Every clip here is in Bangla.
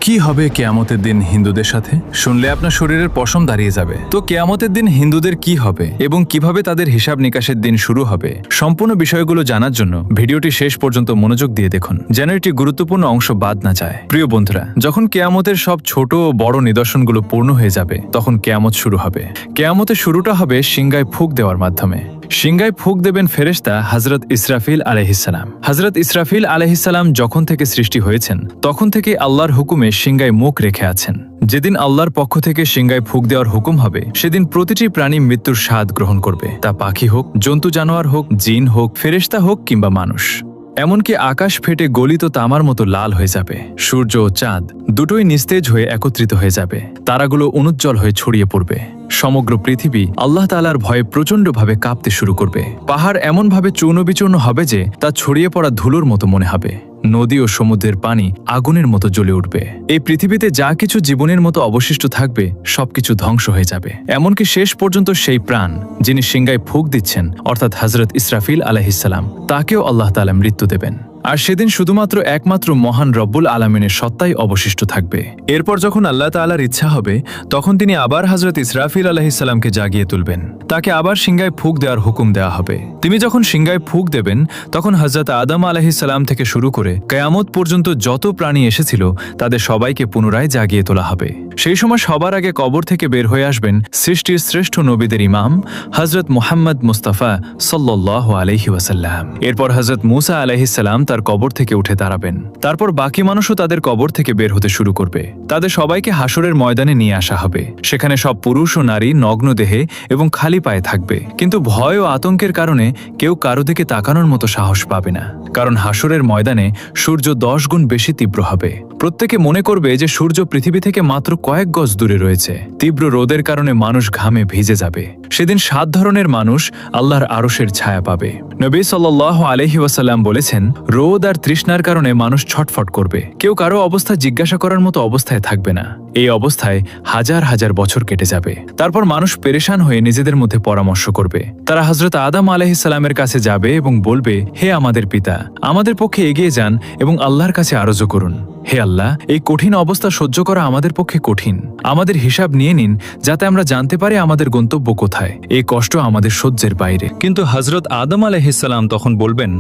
কি হবে কিয়ামতের দিন হিন্দুদের সাথে? শুনলে আপনার শরীরের পশম দাঁড়িয়ে যাবে। তো কিয়ামতের দিন হিন্দুদের কি হবে এবং কিভাবে তাদের হিসাব নিকাশের দিন শুরু হবে, সম্পূর্ণ বিষয়গুলো জানার জন্য ভিডিওটি শেষ পর্যন্ত মনোযোগ দিয়ে দেখুন, যেন এটি গুরুত্বপূর্ণ অংশ বাদ না যায়। প্রিয় বন্ধুরা, যখন কিয়ামতের সব ছোট ও বড় নিদর্শনগুলো পূর্ণ হয়ে যাবে, তখন কিয়ামত শুরু হবে। কিয়ামতের শুরুটা হবে সিংগায় ফুঁক দেওয়ার মাধ্যমে। সিংগায় ফুঁক দেবেন ফেরেশতা হযরত ইসরাফিল আলাইহিসসালাম। হযরত ইসরাফিল আলাইহিসসালাম যখন থেকে সৃষ্টি হয়েছেন, তখন থেকে আল্লাহর হুকুমে সিংগায় মুখ রেখে আছেন। যেদিন আল্লাহর পক্ষ থেকে সিংগায় ফুঁক দেওয়ার হুকুম হবে, সেদিন প্রতিটি প্রাণী মৃত্যুর স্বাদ গ্রহণ করবে। তা পাখি হোক, জন্তু জানোয়ার হোক, জিন হোক, ফেরেশতা হোক কিংবা মানুষ। এমনকি আকাশ ফেটে গলিত তামার মতো লাল হয়ে যাবে। সূর্য ও চাঁদ দুটোই নিস্তেজ হয়ে একত্রিত হয়ে যাবে। তারাগুলো অনুজ্জ্বল হয়ে ছড়িয়ে পড়বে। সমগ্র পৃথিবী আল্লাহ তাআলার ভয়ে প্রচণ্ডভাবে কাঁপতে শুরু করবে। পাহাড় এমনভাবে চূর্ণবিচূর্ণ হবে যে তা ছড়িয়ে পড়া ধুলোর মতো মনে হবে। নদী ও সমুদ্রের পানি আগুনের মতো জ্বলে উঠবে। এই পৃথিবীতে যা কিছু জীবনের মতো অবশিষ্ট থাকবে, সবকিছু ধ্বংস হয়ে যাবে। এমনকি শেষ পর্যন্ত সেই প্রাণ যিনি সিংগায় ফুঁক দিচ্ছেন, অর্থাৎ হযরত ইসরাফিল আলাইহিসসালাম, তাকেও আল্লাহ তাআলা মৃত্যু দেবেন। আর সেদিন শুধুমাত্র একমাত্র মহান রব্বুল আলামিনের সত্তাই অবশিষ্ট থাকবে। এরপর যখন আল্লাহ তাআলার ইচ্ছা হবে, তখন তিনি আবার হযরত ইসরাফিল আলাইহিসসালামকে জাগিয়ে তুলবেন। তাকে আবার সিংগায় ফুঁক দেওয়ার হুকুম দেওয়া হবে। তিনি যখন সিংগায় ফুঁক দেবেন, তখন হযরত আদম আলাইহিসসালাম থেকে শুরু করে কিয়ামত পর্যন্ত যত প্রাণী এসেছিল, তাদের সবাইকে পুনরায় জাগিয়ে তোলা হবে। সেই সময় সবার আগে কবর থেকে বের হয়ে আসবেন সৃষ্টির শ্রেষ্ঠ নবীদের ইমাম হযরত মুহাম্মদ মুস্তাফা সাল্লাল্লাহু আলাইহি ওয়াসাল্লাম। এরপর হযরত মূসা আলাইহিসসালাম তার কবর থেকে উঠে দাঁড়াবেন। তারপর বাকি মানুষও তাদের কবর থেকে বের হতে শুরু করবে। তাদের সবাইকে হাসরের ময়দানে নিয়ে আসা হবে। সেখানে সব পুরুষ ও নারী নগ্ন দেহে এবং খালি পায়ে থাকবে। কিন্তু ভয় ও আতঙ্কের কারণে কেউ কারো দিকে তাকানোর মতো সাহস পাবে না, কারণ হাসরের ময়দানে সূর্য 10 গুণ বেশি তীব্র হবে। প্রত্যেকে মনে করবে যে সূর্য পৃথিবী থেকে মাত্র কয়েক গজ দূরে রয়েছে। তীব্র রোদের কারণে মানুষ ঘামে ভিজে যাবে। সেদিন 7 ধরনের মানুষ আল্লাহর আরশের ছায়া পাবে। নবী সাল্লাল্লাহু আলাইহি ওয়াসাল্লাম বলেছেন, রোদ আর তৃষ্ণার কারণে মানুষ ছটফট করবে। কেউ কারো অবস্থা জিজ্ঞাসা করার মতো অবস্থায় থাকবে না। এই অবস্থায় হাজার হাজার বছর কেটে যাবে। তারপর মানুষ পেরেশান হয়ে নিজেদের মধ্যে পরামর্শ করবে। তারা হযরত আদম আলাইহিসসালামের কাছে যাবে এবং বলবে, হে আমাদের পিতা, আমাদের পক্ষে এগিয়ে যান এবং আল্লাহর কাছে আরজু করুন। হে আল্লাহ, এই কঠিন অবস্থা সহ্য করা আমাদের পক্ষে কঠিন। আমাদের হিসাব নিয়ে নিন, যাতে আমরা জানতে পারি আমাদের গন্তব্য কোথায়। এই কষ্ট আমাদের সহ্যের বাইরে। কিন্তু হযরত আদম আলাইহিসসালাম তখন বলবেন,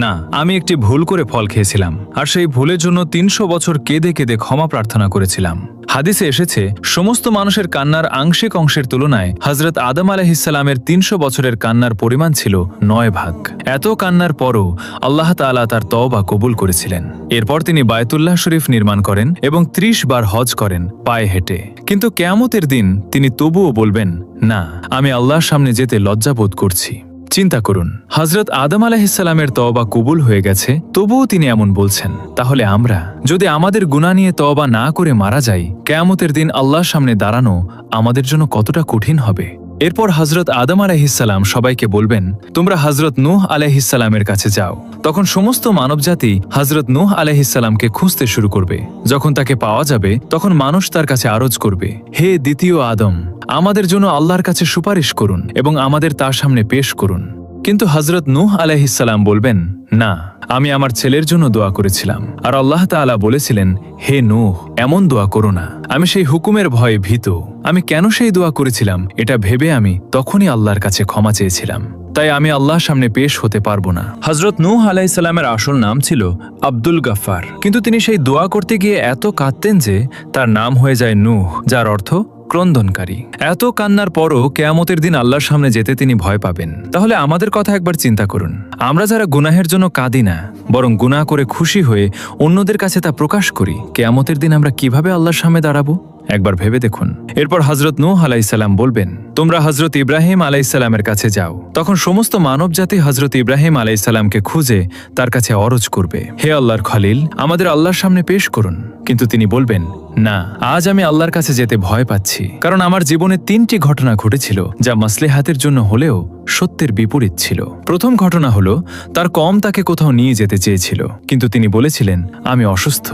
না, আমি একটি ভুল করে ফল খেয়েছিলাম, আর সেই ভুলের জন্য 300 বছর কেঁদে কেঁদে ক্ষমা প্রার্থনা করেছিলাম। হাদিসে এসেছে, সমস্ত মানুষের কান্নার আংশিক অংশের তুলনায় হযরত আদম আলাইহিসসালামের 300 বছরের কান্নার পরিমাণ ছিল 9 ভাগ। এত কান্নার পরও আল্লাহ তাআলা তার তওবা কবুল করেছিলেন। এরপর তিনি বায়তুল্লাহ শরীফ নির্মাণ করেন এবং 30 বার হজ করেন পায়ে হেঁটে। কিন্তু কিয়ামতের দিন তিনি তবুও বলবেন, না, আমি আল্লাহর সামনে যেতে লজ্জাবোধ করছি। চিন্তা করুন, হযরত আদম আলাইহিসসালামের তওবা কবুল হয়ে গেছে, তবুও তিনি এমন বলছেন। তাহলে আমরা যদি আমাদের গুনাহ নিয়ে তওবা না করে মারা যাই, কিয়ামতের দিন আল্লাহর সামনে দাঁড়ানো আমাদের জন্য কতটা কঠিন হবে। এরপর হযরত আদম আলাইহিসসালাম সবাইকে বলবেন, তোমরা হযরত নূহ আলাইহিসসালামের কাছে যাও। তখন সমস্ত মানবজাতি হযরত নূহ আলাইহিসসালামকে খুঁজতে শুরু করবে। যখন তাকে পাওয়া যাবে, তখন মানুষ তার কাছে আরজ করবে, হে দ্বিতীয় আদম, আমাদের জন্য আল্লাহর কাছে সুপারিশ করুন এবং আমাদের তার সামনে পেশ করুন। কিন্তু হযরত নূহ আলাইহিসসালাম বলবেন, না, আমি আমার ছেলের জন্য দোয়া করেছিলাম, আর আল্লাহ তাআলা বলেছিলেন, হে নূহ, এমন দোয়া করো না। আমি সেই হুকুমের ভয়ে ভীত। আমি কেন সেই দোয়া করেছিলাম, এটা ভেবে আমি তখনই আল্লাহর কাছে ক্ষমা চেয়েছিলাম। তাই আমি আল্লাহর সামনে পেশ হতে পারবো না। হযরত নূহ আলাইহিসসালামের আসল নাম ছিল আব্দুল গাফফার। কিন্তু তিনি সেই দোয়া করতে গিয়ে এত কাঁদতেন যে তার নাম হয়ে যায় নূহ, যার অর্থ ক্রন্দনকারী। এত কান্নার পরও কিয়ামতের দিন আল্লাহর সামনে যেতে তিনি ভয় পাবেন। তাহলে আমাদের কথা একবার চিন্তা করুন। আমরা যারা গুনাহের জন্য কাঁদি না, বরং গুনাহ করে খুশি হয়ে অন্যদের কাছে তা প্রকাশ করি, কিয়ামতের দিন আমরা কিভাবে আল্লাহর সামনে দাঁড়াবো, একবার ভেবে দেখুন। এরপর হযরত নূহ আলাইহিসসালাম বলবেন, তোমরা হযরত ইব্রাহিম আলাইহিসসালামের কাছে যাও। তখন সমস্ত মানবজাতি হযরত ইব্রাহিম আলাইহিসসালামকে খুঁজে তার কাছে অরজ করবে, হে আল্লাহর খলিল, আমাদের আল্লাহর সামনে পেশ করুন। কিন্তু তিনি বলবেন, না, আজ আমি আল্লাহর কাছে যেতে ভয় পাচ্ছি, কারণ আমার জীবনে 3টি ঘটনা ঘটেছিল যা মাসলেহাতের জন্য হলেও সত্যের বিপরীত ছিল। প্রথম ঘটনা হলো, তার কম তাকে কোথাও নিয়ে যেতে চেয়েছিল, কিন্তু তিনি বলেছিলেন, আমি অসুস্থ।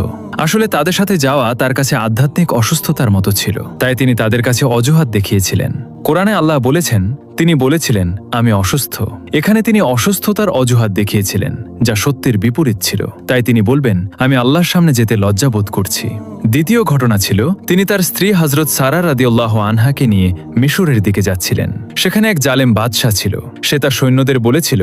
আসলে তাদের সাথে যাওয়া তার কাছে আধ্যাত্মিক অসুস্থতার মতো ছিল, তাই তিনি তাদের কাছে অজুহাত দেখিয়েছিলেন। কোরআনে আল্লাহ বলেছেন, তিনি বলেছিলেন আমি অসুস্থ। এখানে তিনি অসুস্থতার অজুহাত দেখিয়েছিলেন, যা সত্যের বিপরীত ছিল। তাই তিনি বলবেন আমি আল্লাহর সামনে যেতে লজ্জাবোধ করছি। দ্বিতীয় ঘটনা ছিল তিনি তার স্ত্রী হযরত সারা রাদিয়াল্লাহু আনহাকে নিয়ে মিশরের দিকে যাচ্ছিলেন। সেখানে এক জালেম বাদশাহ ছিল। সে তার সৈন্যদের বলেছিল,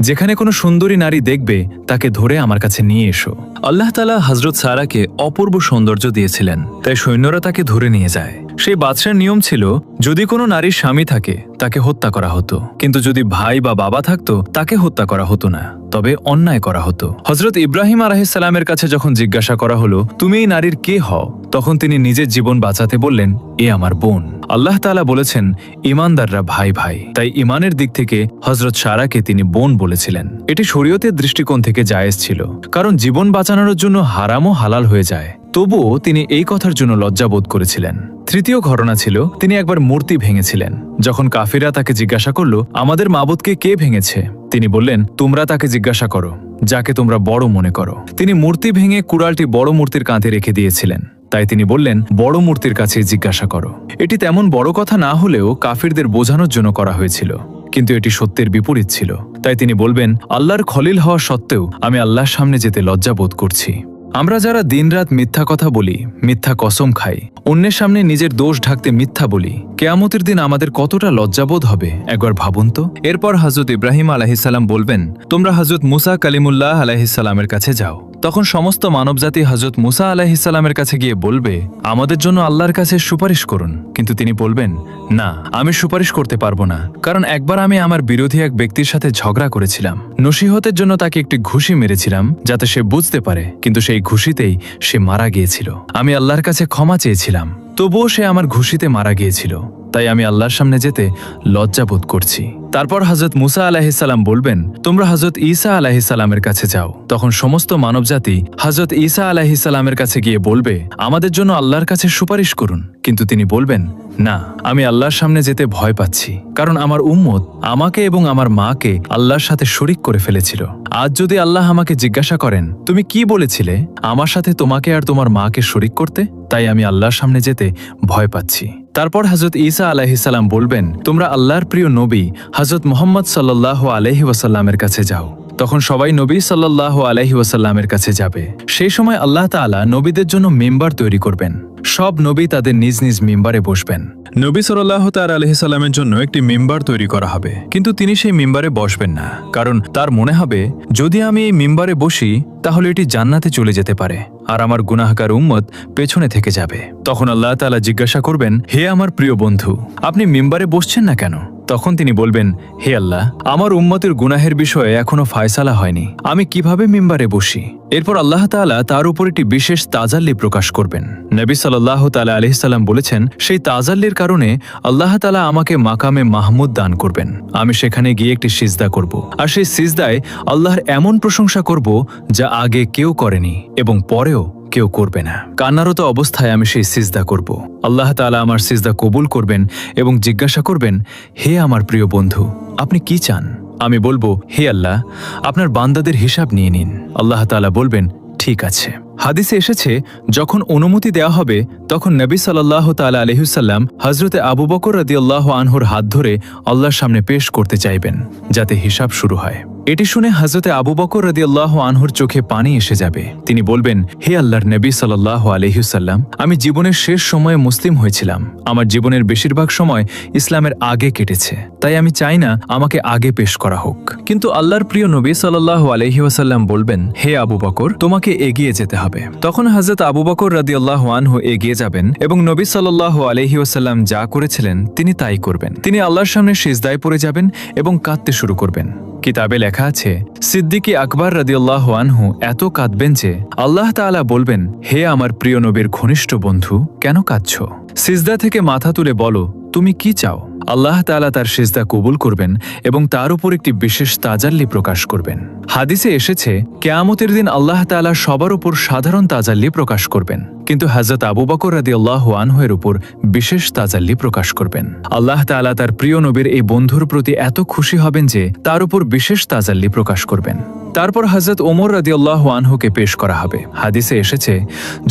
যেখানে কোনো সুন্দরী নারী দেখবে তাকে ধরে আমার কাছে নিয়ে এসো। আল্লাহ তাআলা হযরত সারাকে অপূর্ব সৌন্দর্য দিয়েছিলেন, তাই সৈন্যরা তাকে ধরে নিয়ে যায়। সেই বাদশার নিয়ম ছিল যদি কোনো নারীর স্বামী থাকে তাকে হত্যা করা হতো, কিন্তু যদি ভাই বা বাবা থাকতো তাকে হত্যা করা হতো না, তবে অন্যায় করা হতো। হযরত ইব্রাহিম আলাইহিস সালামের কাছে যখন জিজ্ঞাসা করা হলো তুমি এই নারীর কে হও, তখন তিনি নিজের জীবন বাঁচাতে বললেন এ আমার বোন। আল্লাহ তাআলা বলেছেন ঈমানদাররা ভাই ভাই, তাই ঈমানের দিক থেকে হযরত সারাকে তিনি বোন বলেছিলেন। এটি শরীয়তের দৃষ্টিকোণ থেকে জায়েজ ছিল, কারণ জীবন বাঁচানোর জন্য হারামও হালাল হয়ে যায়। তবুও তিনি এই কথার জন্য লজ্জাবোধ করেছিলেন। তৃতীয় ঘটনা ছিল তিনি একবার মূর্তি ভেঙেছিলেন। যখন কাফিরা তাকে জিজ্ঞাসা করল আমাদের মাবুদকে কে ভেঙেছে, তিনি বললেন তোমরা তাকে জিজ্ঞাসা করো যাকে তোমরা বড় মনে করো। তিনি মূর্তি ভেঙে কুড়ালটি বড় মূর্তির কাঁধে রেখে দিয়েছিলেন, তাই তিনি বললেন বড় মূর্তির কাছে জিজ্ঞাসা করো। এটি তেমন বড় কথা না হলেও কাফিরদের বোঝানোর জন্য করা হয়েছিল, কিন্তু এটি সত্যের বিপরীত ছিল। তাই তিনি বলবেন আল্লাহর খলিল হওয়া সত্ত্বেও আমি আল্লাহর সামনে যেতে লজ্জাবোধ করছি। আমরা যারা দিনরাত মিথ্যা কথা বলি, মিথ্যা কসম খাই, অন্যের সামনে নিজের দোষ ঢাকতে মিথ্যা বলি, কিয়ামতের দিন আমাদের কতটা লজ্জাবোধ হবে একবার ভাবুন তো। এরপর হযরত ইব্রাহিম আলাইহিস সালাম বলবেন তোমরা হযরত মুসা কালিমুল্লাহ আলাইহিস সালামের কাছে যাও। তখন সমস্ত মানবজাতি হযরত মুসা আলাইহিস সালামের কাছে গিয়ে বলবে আমাদের জন্য আল্লাহর কাছে সুপারিশ করুন। কিন্তু তিনি বলবেন না, আমি সুপারিশ করতে পারবো না, কারণ একবার আমি আমার বিরোধী এক ব্যক্তির সাথে ঝগড়া করেছিলাম। নসিহতের জন্য তাকে একটি ঘুষি মেরেছিলাম যাতে সে বুঝতে পারে, কিন্তু সেই ঘুষিতেই সে মারা গিয়েছিল। আমি আল্লাহর কাছে ক্ষমা চেয়েছিলাম, তবুও সে আমার ঘুষিতে মারা গিয়েছিল, তাই আমি আল্লাহর সামনে যেতে লজ্জাবোধ করছি। তারপর হযরত মুসা আলাইহিস সালাম বলবেন তোমরা হযরত ঈসা আলাইহিস সালামের কাছে যাও। তখন সমস্ত মানবজাতি হযরত ঈসা আলাইহিস সালামের কাছে গিয়ে বলবে আমাদের জন্য আল্লাহর কাছে সুপারিশ করুন। কিন্তু তিনি বলবেন না, আমি আল্লাহর সামনে যেতে ভয় পাচ্ছি, কারণ আমার উম্মত আমাকে এবং আমার মাকে আল্লাহর সাথে শরিক করে ফেলেছিল। আজ যদি আল্লাহ আমাকে জিজ্ঞাসা করেন তুমি কি বলেছিলে আমার সাথে তোমাকে আর তোমার মাকে শরিক করতে, তাই আমি আল্লাহর সামনে যেতে ভয় পাচ্ছি। তারপর হযরত ঈসা আলাইহিস সালাম বলবেন তোমরা আল্লাহর প্রিয় নবী হযরত মুহাম্মদ সাল্লাল্লাহু আলাইহি ওয়াসাল্লামের কাছে যাও। তখন সবাই নবী সাল্লাল্লাহু আলাইহি ওয়াসাল্লামের কাছে যাবে। সেই সময় আল্লাহ তাআলা নবীদের জন্য মিম্বার তৈরি করবেন। সব নবী তাদের নিজ নিজ মিম্বারে বসবেন। নবী সাল্লাল্লাহু তাআলা আলাইহি সাল্লামের জন্য একটি মিম্বার তৈরি করা হবে, কিন্তু তিনি সেই মিম্বারে বসবেন না, কারণ তার মনে হবে যদি আমি এই মিম্বারে বসি তাহলে এটি জান্নাতে চলে যেতে পারে আর আমার গুনাহগার উম্মত পেছনে থেকে যাবে। তখন আল্লাহ তাআলা জিজ্ঞাসা করবেন হে আমার প্রিয় বন্ধু, আপনি মিম্বারে বসছেন না কেন? তখন তিনি বলবেন হে আল্লাহ, আমার উম্মতের গুনাহের বিষয়ে এখনো ফায়সালা হয়নি, আমি কিভাবে মিম্বারে বসি? এরপর আল্লাহ তাআলা তার উপর একটি বিশেষ তাজাল্লি প্রকাশ করবেন। নবী সাল্লাল্লাহু তাআলা আলাইহিস সালাম বলেছেন সেই তাজাল্লির কারণে আল্লাহ তাআলা আমাকে মাকামে মাহমুদ দান করবেন। আমি সেখানে গিয়ে একটি সিজদা করব, আর সেই সিজদায় আল্লাহর এমন প্রশংসা করব যা আগে কেউ করেনি এবং পরেও কেউ করবে না। কান্নারত অবস্থায় আমি সেই সিজদা করব। আল্লাহ তাআলা আমার সিজদা কবুল করবেন এবং জিজ্ঞাসা করবেন হে আমার প্রিয় বন্ধু, আপনি কি চান? আমি বলবো হে আল্লাহ, আপনার বান্দাদের হিসাব নিয়ে নিন। আল্লাহ তাআলা বলবেন ঠিক আছে। হাদিসে এসেছে যখন অনুমতি দেওয়া হবে তখন নবী সাল্লাল্লাহু তাআলা আলাইহি ওয়াসাল্লাম হযরতে আবু বকর রাদিয়াল্লাহু আনহুর হাত ধরে আল্লাহর সামনে পেশ করতে চাইবেন যাতে হিসাব শুরু হয়। এটি শুনে হযরতে আবু বকর রাদিয়াল্লাহু আনহুর চোখে পানি এসে যাবে। তিনি বলবেন হে আল্লাহর নবী সাল্লাল্লাহু আলাইহি ওয়াসাল্লাম, আমি জীবনের শেষ সময়ে মুসলিম হয়েছিলাম। আমার জীবনের বেশিরভাগ সময় ইসলামের আগে কেটেছে, তাই আমি চাই না আমাকে আগে পেশ করা হোক। কিন্তু আল্লাহর প্রিয় নবী সাল্লাল্লাহু আলাইহি ওয়াসাল্লাম বলবেন হে আবু বকর, তোমাকে এগিয়ে যেতে হবে। তখন হযরত আবু বকর রাদিয়াল্লাহু আনহু এগিয়ে যাবেন এবং নবী সাল্লাল্লাহু আলাইহি ওয়াসাল্লাম যা করেছিলেন তিনি তাই করবেন। তিনি আল্লাহর সামনে সিজদায় পড়ে যাবেন এবং কাঁদতে শুরু করবেন। কিতাবে লেখা আছে সিদ্দিক আকবর রাদিয়াল্লাহু আনহু এত কাঁদবেন যে আল্লাহ তাআলা বলবেন হে আমার প্রিয় নবীর ঘনিষ্ঠ বন্ধু, কেন কাঁদছো? সিজদা থেকে মাথা তুলে বলো তুমি কি চাও? আল্লাহ তাআলা তার সিজদা কবুল করবেন এবং তার উপর একটি বিশেষ তাজাল্লি প্রকাশ করবেন। হাদিসে এসেছে কিয়ামতের দিন আল্লাহ তাআলা সবার উপর সাধারণ তাজাল্লি প্রকাশ করবেন, কিন্তু হযরত আবু বকর রাদিয়াল্লাহু আনহু এর উপর বিশেষ তাজাল্লি প্রকাশ করবেন। আল্লাহ তাআলা তার প্রিয় নবীর এই বন্ধুর প্রতি এত খুশি হবেন যে তার উপর বিশেষ তাজাল্লি প্রকাশ করবেন। তারপর হযরত ওমর রাদিয়াল্লাহু আনহুকে পেশ করা হবে। হাদিসে এসেছে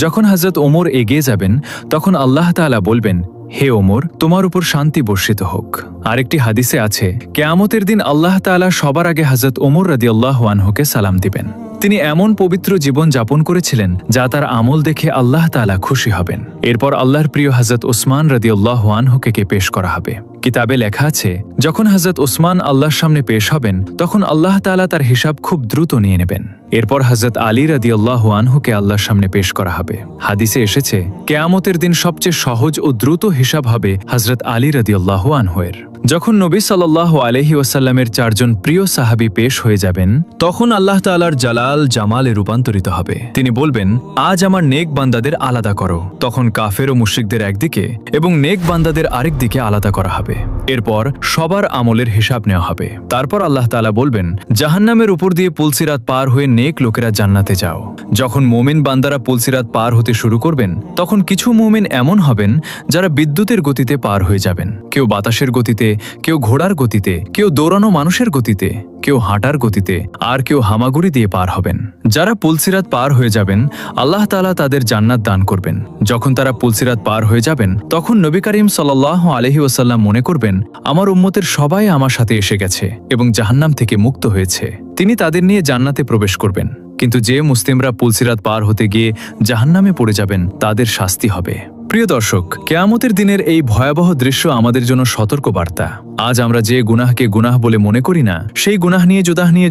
যখন হযরত ওমর এগিয়ে যাবেন তখন আল্লাহ তাআলা বলবেন হে ওমর, তোমার উপর শান্তি বর্ষিত হোক। আরেকটি হাদিসে আছে, কেয়ামতের দিন আল্লাহ তাআলা সবার আগে হযরত ওমর রাদিয়াল্লাহু আনহুকে সালাম দিবেন। তিনি এমন পবিত্র জীবন যাপন করেছিলেন যা তার আমল দেখে আল্লাহ তাআলা খুশি হবেন। এরপর আল্লাহর প্রিয় হযরত ওসমান রাদিয়াল্লাহু আনহুকে পেশ করা হবে। কিতাবে লেখা আছে, যখন হযরত ওসমান আল্লাহর সামনে পেশ হবেন তখন আল্লাহ তাআলা তার হিসাব খুব দ্রুত নিয়ে নেবেন। এরপর হযরত আলী রাদিয়াল্লাহু আনহুকে আল্লাহর সামনে পেশ করা হবে। হাদিসে এসেছে, কিয়ামতের দিন সবচেয়ে সহজ ও দ্রুত হিসাব হবে হযরত আলী রাদিয়াল্লাহু আনহুয়ের। যখন নবী সাল্লাল্লাহু আলাইহি ওয়াসাল্লামের 4 জন প্রিয় সাহাবী পেশ হয়ে যাবেন, তখন আল্লাহ তাআলার জালাল জামালে রূপান্তরিত হবে। তিনি বলবেন, আজ আমার নেক বান্দাদের আলাদা করো। তখন কাফের ও মুশরিকদের একদিকে এবং নেক বান্দাদের আরেক দিকে আলাদা করা হবে। এরপর সবার আমলের হিসাব নেওয়া হবে। তারপর আল্লাহ তাআলা বলবেন, জাহান্নামের উপর দিয়ে পুলসিরাত পার হয়ে নেক লোকেরা জান্নাতে যাও। যখন মুমিন বান্দারা পুলসিরাত পার হতে শুরু করবেন, তখন কিছু মুমিন এমন হবেন যারা বিদ্যুতের গতিতে পার হয়ে যাবেন। কেউ বাতাসের গতিতে, কেউ ঘোড়ার গতিতে, কেউ দৌড়ানো মানুষের গতিতে, কেউ হাঁটার গতিতে, আর কেউ হামাগুড়ি দিয়ে পার হবেন। যারা পুলসিরাত পার হয়ে যাবেন, আল্লাহ তাআলা তাদের জান্নাত দান করবেন। যখন তারা পুলসিরাত পার হয়ে যাবেন, তখন নবী করিম সাল্লাল্লাহু আলাইহি ওয়াসাল্লাম মনে করবেন, আমার উম্মতের সবাই আমার সাথে এসে গেছে এবং জাহান্নাম থেকে মুক্ত হয়েছে। তিনি তাদের নিয়ে জান্নাতে প্রবেশ করবেন। কিন্তু যে মুসলিমরা পুলসিরাত পার হতে গিয়ে জাহান্নামে পড়ে যাবেন, তাদের শাস্তি হবে। প্রিয় দর্শক, কিয়ামতের দিনের এই ভয়াবহ দৃশ্য আমাদের জন্য সতর্ক বার্তা। আজ আমরা যে গুনাহকে গুনাহ বলে মনে করি না, সেই গুনাহ নিয়ে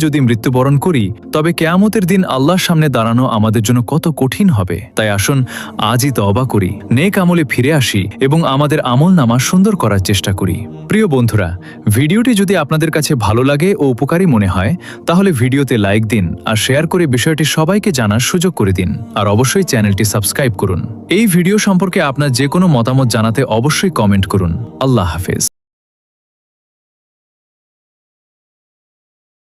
যদি মৃত্যুবরণ করি, তবে কিয়ামতের দিন আল্লাহর সামনে দাঁড়ানো আমাদের জন্য কত কঠিন হবে। তাই আসুন আজই তওবা করি, নেক আমলে ফিরে আসি এবং আমাদের আমলনামা সুন্দর করার চেষ্টা করি। প্রিয় বন্ধুরা, ভিডিওটি যদি আপনাদের কাছে ভালো লাগে ও উপকারী মনে হয়, তাহলে ভিডিওতে লাইক দিন আর শেয়ার করে বিষয়টি সবাইকে জানার সুযোগ করে দিন। আর অবশ্যই চ্যানেলটি সাবস্ক্রাইব করুন। এই ভিডিও সম্পর্কে আপনার যে কোনো মতামত জানাতে অবশ্যই কমেন্ট করুন। আল্লাহ হাফেজ।